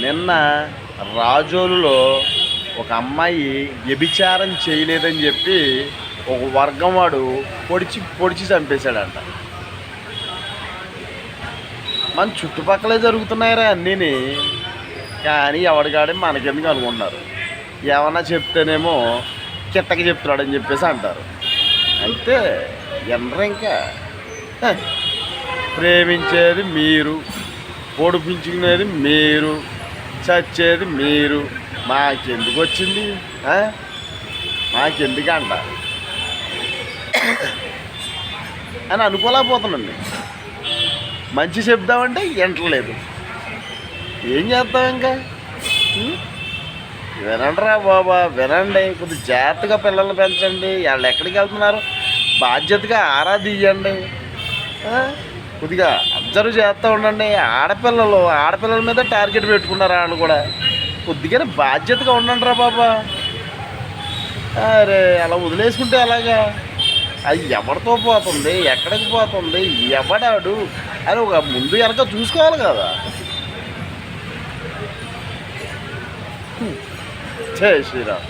నిన్న రాజోలులో ఒక అమ్మాయి వ్యభిచారం చేయలేదని చెప్పి ఒక వర్గం వాడు పొడిచి చంపేశాడంట. మన చుట్టుపక్కలే జరుగుతున్నాయిరా అన్నీని, కానీ ఎవడికాడే మనకెందుకు అనుకుంటున్నారు. ఏమన్నా చెప్తేనేమో కిట్టకి చెప్తున్నాడని చెప్పేసి అంటారు. అయితే ఎనరు ఇంకా ప్రేమించేది మీరు, పొడిపించుకునేది మీరు, చచ్చేది మీరు. మాకెందుకు వచ్చింది, మాకెందుకంట అని అనుకోలేకపోతున్నాండి. మంచి చెప్దామంటే వింటలేదు, ఏం చేద్దాం ఇంకా. వినండిరా బాబా, వినండి. కొద్దిగా జాగ్రత్తగా పిల్లల్ని పెంచండి. వాళ్ళు ఎక్కడికి వెళ్తున్నారు బాధ్యతగా ఆరా తీయండి. కొద్దిగా అబ్జర్వ్ చేస్తూ ఉండండి. ఆడపిల్లల మీద టార్గెట్ పెట్టుకున్నారు వాళ్ళు కూడా. కొద్దిగానే బాధ్యతగా ఉండండి రా బాబా. అరే అలా వదిలేసుకుంటే అలాగా అది ఎవరితో పోతుంది, ఎక్కడికి పోతుంది, ఎవడాడు అని ఒక ముందు వెనక చూసుకోవాలి కదా. జై శ్రీరామ్.